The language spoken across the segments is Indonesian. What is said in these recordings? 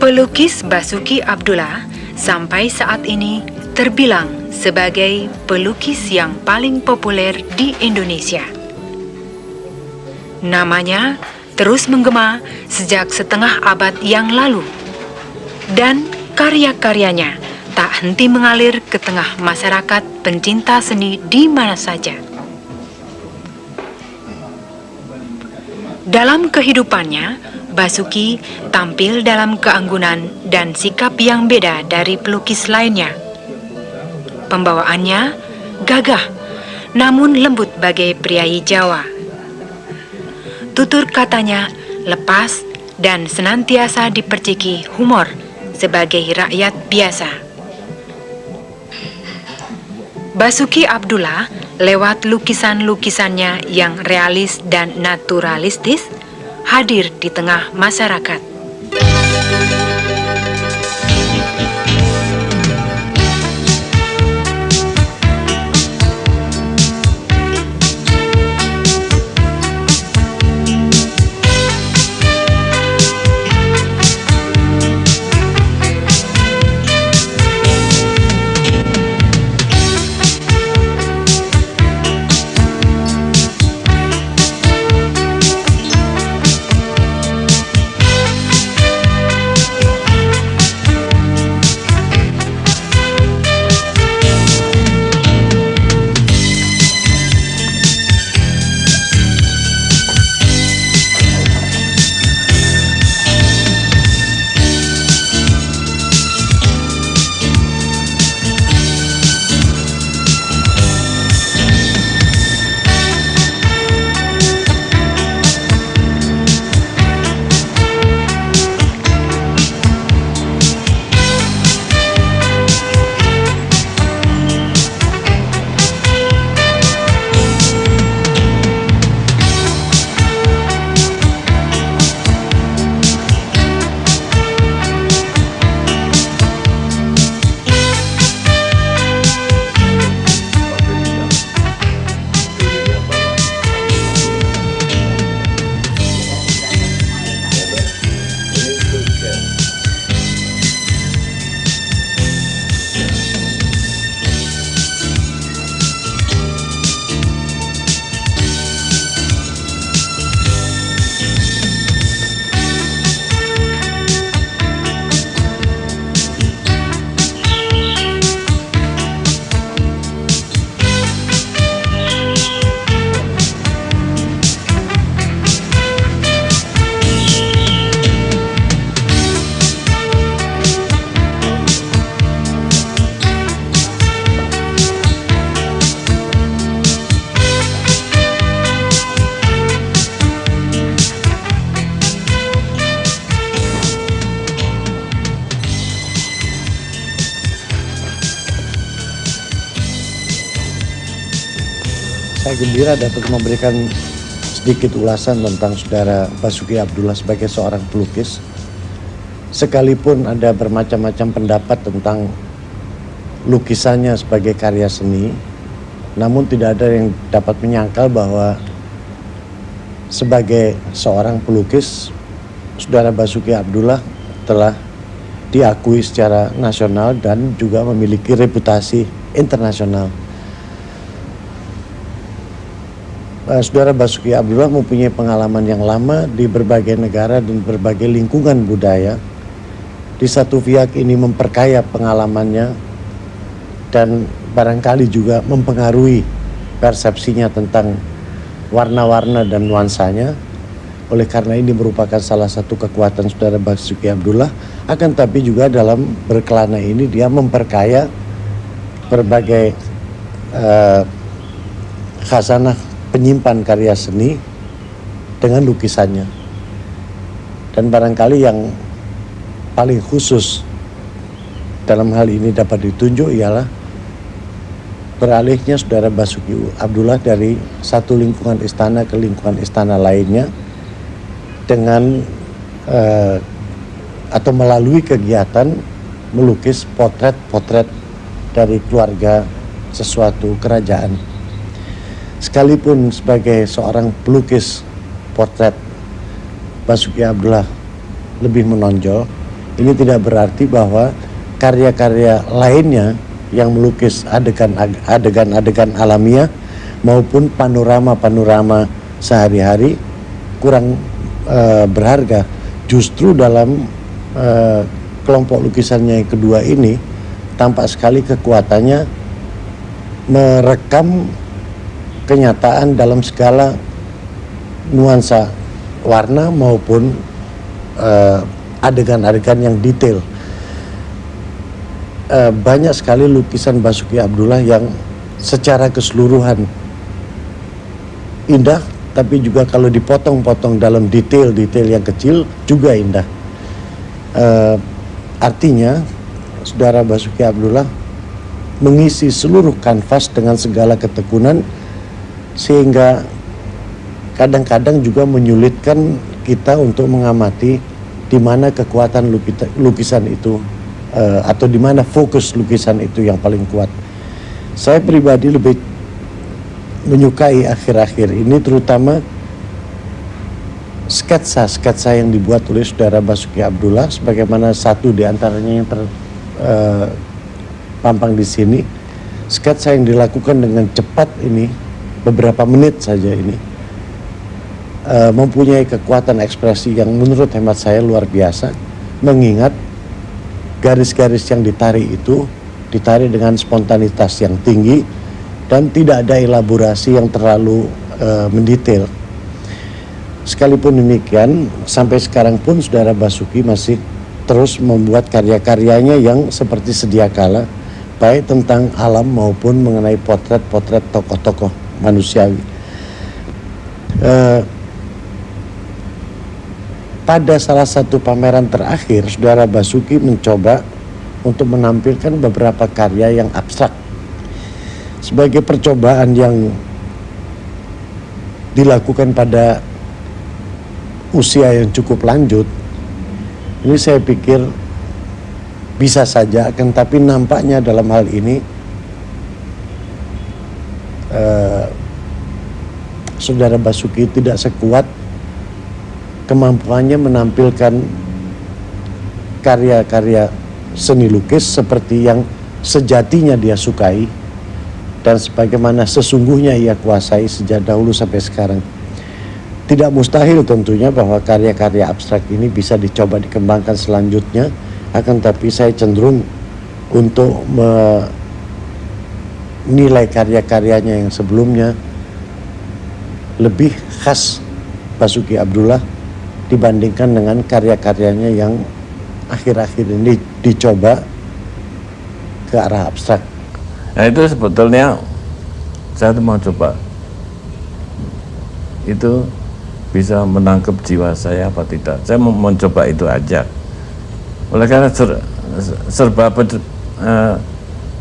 Pelukis Basuki Abdullah sampai saat ini terbilang sebagai pelukis yang paling populer di Indonesia. Namanya terus menggema sejak setengah abad yang lalu, dan karya-karyanya tak henti mengalir ke tengah masyarakat pencinta seni di mana saja. Dalam kehidupannya, Basuki tampil dalam keanggunan dan sikap yang beda dari pelukis lainnya. Pembawaannya gagah, namun lembut bagai priai Jawa. Tutur katanya lepas dan senantiasa diperciki humor sebagai rakyat biasa. Basuki Abdullah lewat lukisan-lukisannya yang realis dan naturalistis hadir di tengah masyarakat. Saya gembira dapat memberikan sedikit ulasan tentang Saudara Basuki Abdullah sebagai seorang pelukis. Sekalipun ada bermacam-macam pendapat tentang lukisannya sebagai karya seni, namun tidak ada yang dapat menyangkal bahwa sebagai seorang pelukis, Saudara Basuki Abdullah telah diakui secara nasional dan juga memiliki reputasi internasional. Saudara Basuki Abdullah mempunyai pengalaman yang lama di berbagai negara dan berbagai lingkungan budaya. Di satu pihak ini memperkaya pengalamannya dan barangkali juga mempengaruhi persepsinya tentang warna-warna dan nuansanya. Oleh karena ini merupakan salah satu kekuatan Saudara Basuki Abdullah. Akan tapi juga dalam berkelana ini dia memperkaya berbagai khazanah penyimpan karya seni dengan lukisannya. Dan barangkali yang paling khusus dalam hal ini dapat ditunjuk ialah beralihnya Saudara Basuki Abdullah dari satu lingkungan istana ke lingkungan istana lainnya dengan atau melalui kegiatan melukis potret-potret dari keluarga sesuatu kerajaan. Sekalipun sebagai seorang pelukis potret Basuki Abdullah lebih menonjol, ini tidak berarti bahwa karya-karya lainnya yang melukis adegan-adegan alamiah maupun panorama-panorama sehari-hari kurang berharga. Justru dalam kelompok lukisannya yang kedua ini tampak sekali kekuatannya merekam kenyataan dalam segala nuansa warna maupun adegan-adegan yang detail. Banyak sekali lukisan Basuki Abdullah yang secara keseluruhan indah, tapi juga kalau dipotong-potong dalam detail-detail yang kecil juga indah. Artinya Saudara Basuki Abdullah mengisi seluruh kanvas dengan segala ketekunan, sehingga kadang-kadang juga menyulitkan kita untuk mengamati di mana kekuatan lukisan itu atau di mana fokus lukisan itu yang paling kuat. Saya pribadi lebih menyukai akhir-akhir ini terutama sketsa-sketsa yang dibuat oleh Saudara Basuki Abdullah, sebagaimana satu di antaranya yang terpampang di sini. Sketsa yang dilakukan dengan cepat ini, beberapa menit saja ini, mempunyai kekuatan ekspresi yang menurut hemat saya luar biasa, mengingat garis-garis yang ditarik itu ditarik dengan spontanitas yang tinggi dan tidak ada elaborasi yang terlalu mendetail. Sekalipun demikian, sampai sekarang pun Saudara Basuki masih terus membuat karya-karyanya yang seperti sedia kala, baik tentang alam maupun mengenai potret-potret tokoh-tokoh manusiawi. Pada salah satu pameran terakhir, Saudara Basuki mencoba untuk menampilkan beberapa karya yang abstrak. Sebagai percobaan yang dilakukan pada usia yang cukup lanjut, ini saya pikir bisa saja, akan tapi nampaknya dalam hal ini Saudara Basuki tidak sekuat kemampuannya menampilkan karya-karya seni lukis seperti yang sejatinya dia sukai dan sebagaimana sesungguhnya ia kuasai sejak dahulu sampai sekarang. Tidak mustahil tentunya bahwa karya-karya abstrak ini bisa dicoba dikembangkan selanjutnya, akan tapi saya cenderung untuk menilai karya-karyanya yang sebelumnya lebih khas Basuki Abdullah dibandingkan dengan karya-karyanya yang akhir-akhir ini dicoba ke arah abstrak. Nah itu sebetulnya saya mau coba itu bisa menangkap jiwa saya apa tidak. Saya mau mencoba itu aja. Oleh karena serba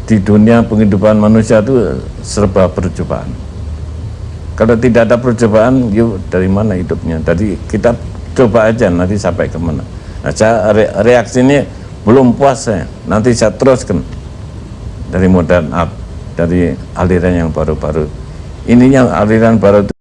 di dunia penghidupan manusia itu serba percobaan. Kalau tidak ada percobaan, yuk dari mana hidupnya? Tadi kita coba aja nanti sampai kemana. Nah, saya reaksinya belum puas saya. Nanti saya teruskan dari modern art, dari aliran yang baru-baru. Ini yang aliran baru.